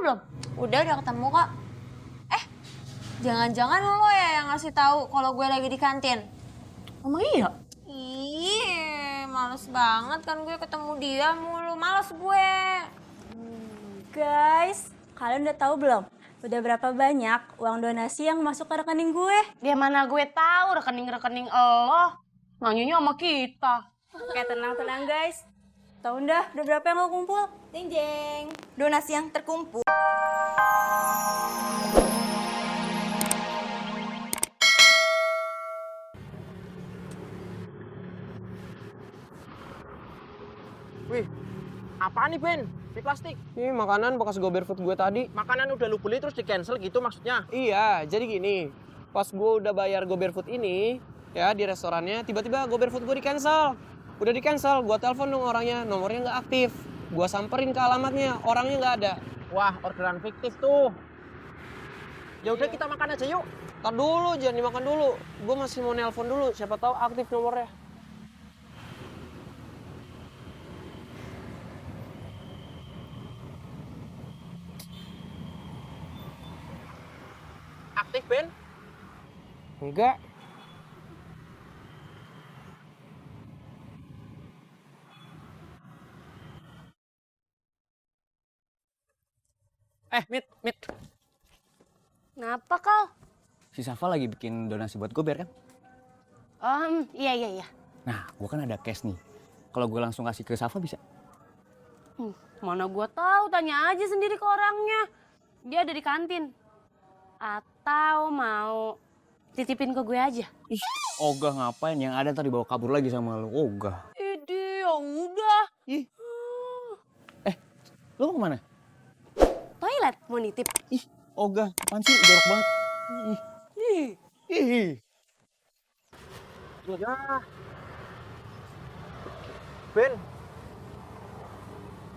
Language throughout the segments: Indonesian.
belum? Udah ketemu kok. Jangan-jangan lo ya yang ngasih tahu kalau gue lagi di kantin. Emang iya? Ih, males banget kan gue ketemu dia mulu. Males gue. Guys, kalian udah tahu belum? Udah berapa banyak uang donasi yang masuk ke rekening gue? Dia mana gue tahu rekening-rekening lo. Nanyanya sama kita. Oke, tenang-tenang guys. Tahu udah berapa yang lo kumpul? Jeng jeng, donasi yang terkumpul. Wih, apaan nih Ben? Di plastik? Ini makanan bekas GoBearFood gue tadi. Makanan udah lu beli terus di-cancel gitu maksudnya? Iya, jadi gini. Pas gue udah bayar GoBearFood ini, ya di restorannya, tiba-tiba GoBearFood gue di-cancel. Udah di-cancel, gue telepon dong orangnya, nomornya nggak aktif. Gue samperin ke alamatnya, orangnya nggak ada. Wah, orderan fiktif tuh. Ya udah kita makan aja yuk. Ntar dulu, jangan dimakan dulu. Gue masih mau nelpon dulu, siapa tahu aktif nomornya. Aktif Ben? Enggak. Mit. Kenapa kau? Si Safa lagi bikin donasi buat Gober kan? Iya. Nah, gue kan ada cash nih. Kalau gue langsung kasih ke Safa bisa? Mana gue tahu, tanya aja sendiri ke orangnya. Dia ada di kantin. Atau mau titipin ke gue aja? Ih, ogah ngapain? Yang ada ntar dibawa kabur lagi sama lu. Ogah. Ide, ya udah. Ih. Lu mau kemana? Toilet mau nitip. Ih, ogah. Apaan sih? Jorok banget. Ih. Ya. Ben,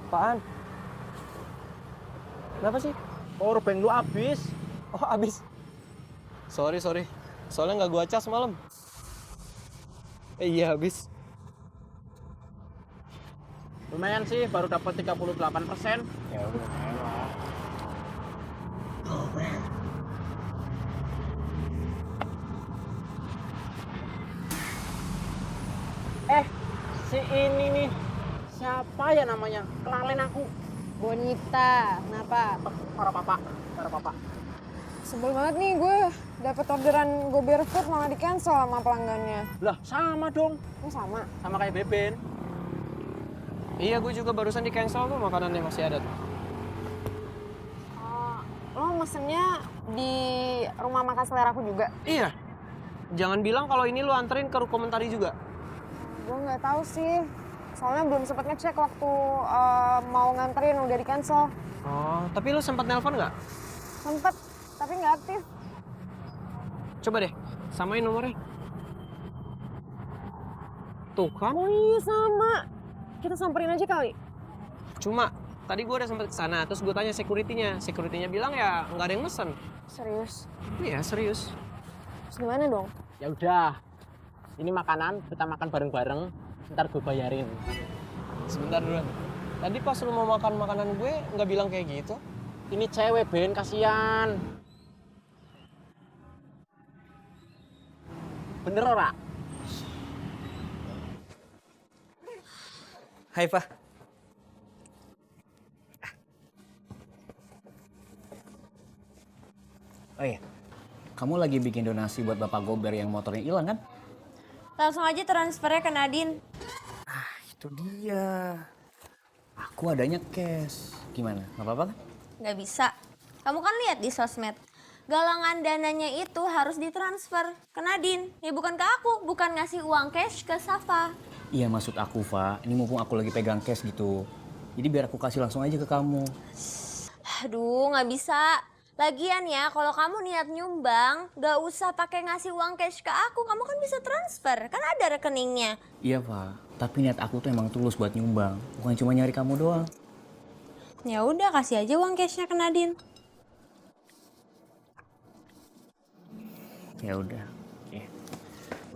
Apaan? Kenapa sih? powerbank lu habis. Oh, abis. Sorry. Soalnya nggak gua cas semalam. Iya, habis. Lumayan sih, baru dapat 38%. Ya udah, enak. Si ini nih, siapa ya namanya? Kelalen aku. Bonita, kenapa? Para papa. Sebel banget nih gue dapet orderan GoBearFood malah di-cancel sama pelanggannya. Lah, sama dong. Oh sama? Sama kayak Beben. Iya, gue juga barusan di-cancel tuh makanannya masih ada tuh. Lo mesennya di rumah makan seleraku juga? Iya. Jangan bilang kalau ini lu anterin ke Rukomentari juga. Gue nggak tahu sih. Soalnya belum sempet ngecek waktu mau nganterin udah di-cancel. Oh, tapi lu sempat nelpon nggak? Sempet, tapi nggak aktif. Coba deh, samain nomornya. Tuh kan? Oh iya sama. Kita samperin aja kali. Cuma tadi gue udah sempet kesana, terus gue tanya security-nya. Security-nya bilang ya nggak ada yang mesen. Serius. Iya, serius. Terus gimana dong? Ya udah. Ini makanan, kita makan bareng-bareng. Ntar gue bayarin. Sebentar dulu. Tadi pas lu mau makan makanan gue nggak bilang kayak gitu. Ini cewek Ben, kasihan. Bener ora? Hai, Fa. Oh iya, kamu lagi bikin donasi buat Bapak Gober yang motornya hilang kan? Langsung aja transfernya ke Nadine. Itu dia. Aku adanya cash. Gimana? Gak apa-apa kan? Nggak bisa. Kamu kan lihat di sosmed. Galangan dananya itu harus ditransfer ke Nadine. Ya bukan ke aku, bukan ngasih uang cash ke Safa. Iya, maksud aku, Fa. Ini mumpung aku lagi pegang cash gitu. Jadi biar aku kasih langsung aja ke kamu. Aduh, nggak bisa. Lagian ya, kalau kamu niat nyumbang, nggak usah pakai ngasih uang cash ke aku. Kamu kan bisa transfer, kan ada rekeningnya. Iya, Fa. Tapi niat aku tuh emang tulus buat nyumbang. Bukan cuma nyari kamu doang. Ya udah, kasih aja uang cashnya ke Nadine. Ya udah. Oke.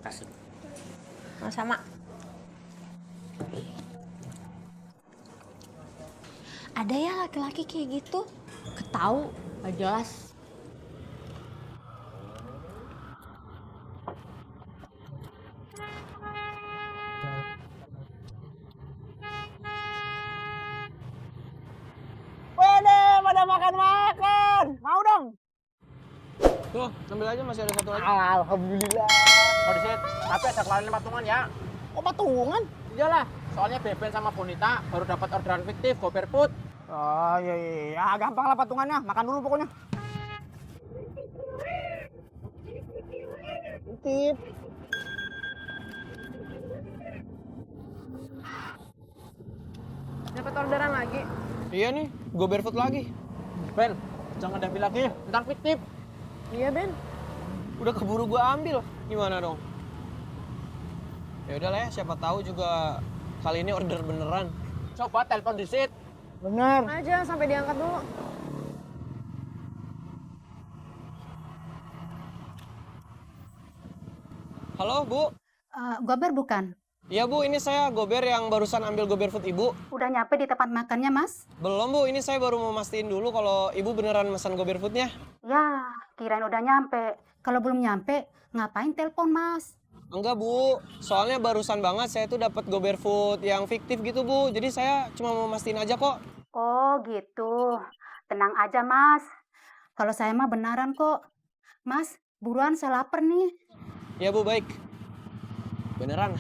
Kasih. Sama. Ada ya laki-laki kayak gitu? tahu, gak jelas. Wede, pada makan-makan. Mau dong? Tuh, ambil aja masih ada satu lagi. Alhamdulillah. Sorry, Sid. Tapi ada kelainan patungan ya. Oh, patungan? Iyalah. Soalnya Beben sama Bonita baru dapat orderan fiktif GoBearFood. Oh, iya. Gampang lah patungannya. Makan dulu pokoknya. Fiktif. Dapat orderan lagi. Iya nih, GoBearFood lagi. Ben, jangan diambil lagi. Ntar fiktif. Iya, Ben. Udah keburu gua ambil. Gimana dong? Ya udah lah ya, siapa tahu juga kali ini order beneran. Coba telepon di Sid. Bener. Aja sampai diangkat dulu. Halo, Bu. Gober bukan? Iya, Bu, ini saya Gober yang barusan ambil GoBearFood Ibu. Udah nyampe di tempat makannya, Mas? Belum, Bu. Ini saya baru mau mastiin dulu kalau Ibu beneran pesan GoBearFood-nya. Ya, kirain udah nyampe. Kalau belum nyampe, ngapain telepon, Mas? Enggak, Bu. Soalnya barusan banget saya tuh dapat GoBearFood yang fiktif gitu, Bu. Jadi saya cuma mau mastiin aja kok. Oh, gitu. Tenang aja, Mas. Kalau saya mah benaran kok. Mas, buruan saya lapar nih. Ya, Bu, baik. Beneran.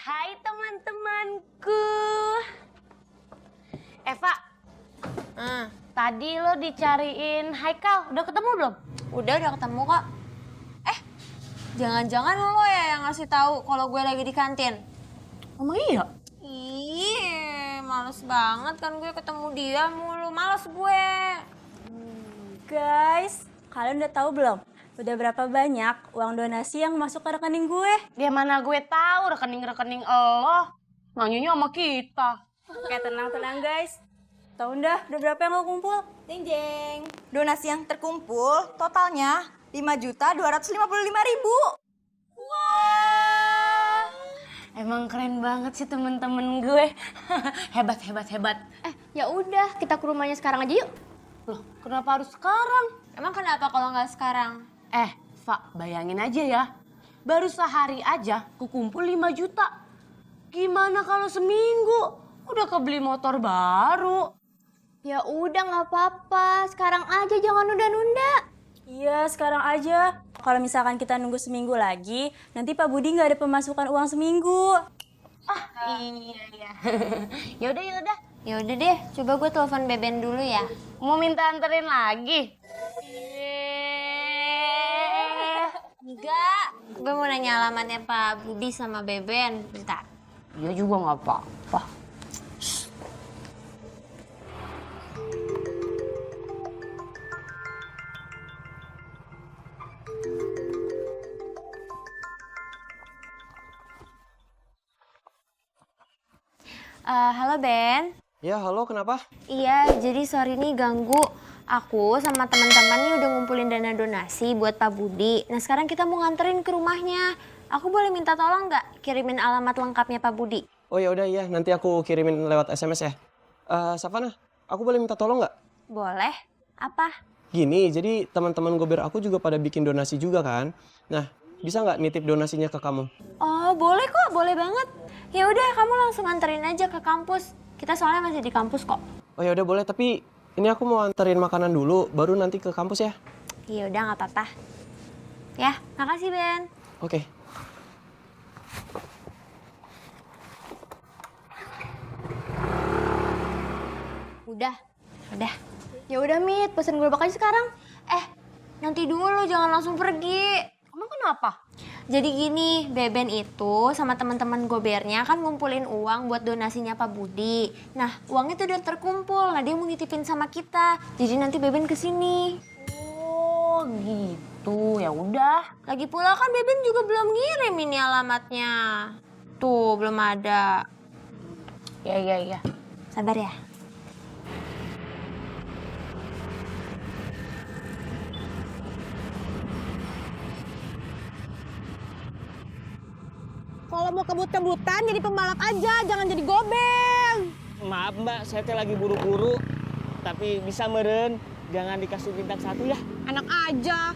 Hai teman-temanku. Eva, tadi lo dicariin Haikal, udah ketemu belum? Udah ketemu kok. Jangan-jangan lo ya yang ngasih tahu kalau gue lagi di kantin. Emang iya? Ih, males banget kan gue ketemu dia mulu. Males gue. Guys, kalian udah tahu belum? Udah berapa banyak uang donasi yang masuk ke rekening gue? Dia mana gue tahu rekening-rekening lo. Nanyanya sama kita. Oke, tenang-tenang guys. Tahu udah berapa yang lo kumpul? Jeng jeng. Donasi yang terkumpul totalnya 5.255.000. Wah, emang keren banget sih temen-temen gue. Hebat. Ya udah, kita ke rumahnya sekarang aja yuk. Loh, kenapa harus sekarang? Emang kenapa kalau nggak sekarang? Pak, bayangin aja ya. Baru sehari aja kukumpul 5 juta. Gimana kalau seminggu? Udah kebeli motor baru. Ya udah nggak apa-apa, sekarang aja jangan nunda-nunda. Iya, sekarang aja. Kalau misalkan kita nunggu seminggu lagi, nanti Pak Budi nggak ada pemasukan uang seminggu. Iya. Yaudah. Ya udah deh, coba gue telepon Beben dulu ya. Mau minta anterin lagi? Enggak, gue mau nanya alamatnya Pak Budi sama Beben. Bentar. Iya juga nggak apa-apa. Halo Ben. Ya, halo, kenapa? Iya, jadi sorry nih ganggu. Aku sama teman-teman nih udah ngumpulin dana donasi buat Pak Budi. Nah sekarang kita mau nganterin ke rumahnya. Aku boleh minta tolong nggak kirimin alamat lengkapnya Pak Budi? Oh ya udah ya, nanti aku kirimin lewat SMS ya. Savana, aku boleh minta tolong nggak? Boleh. Apa? Gini, jadi teman-teman Gober aku juga pada bikin donasi juga kan. Nah, bisa nggak nitip donasinya ke kamu? Oh boleh kok, boleh banget. Ya udah kamu langsung anterin aja ke kampus. Kita soalnya masih di kampus kok. Oh ya udah boleh, tapi ini aku mau anterin makanan dulu, baru nanti ke kampus ya. Iya udah nggak apa-apa. Ya, makasih Ben. Oke. Udah. Ya udah Mit, pesen gerobak aja sekarang. Nanti dulu jangan langsung pergi. Emang kenapa? Jadi gini, Beben itu sama teman-teman Gobernya kan ngumpulin uang buat donasinya Pak Budi. Nah, uangnya tuh udah terkumpul. Nah, dia mau nitipin sama kita. Jadi nanti Beben kesini. Oh gitu, ya udah. Lagi pula kan Beben juga belum ngirim ini alamatnya. Tuh, belum ada. Ya. Sabar ya. Kalau mau kebut-kebutan jadi pembalap aja, jangan jadi gobeng. Maaf Mbak, saya teh lagi buru-buru. Tapi bisa meren, jangan dikasih bintang 1 ya. Anak aja,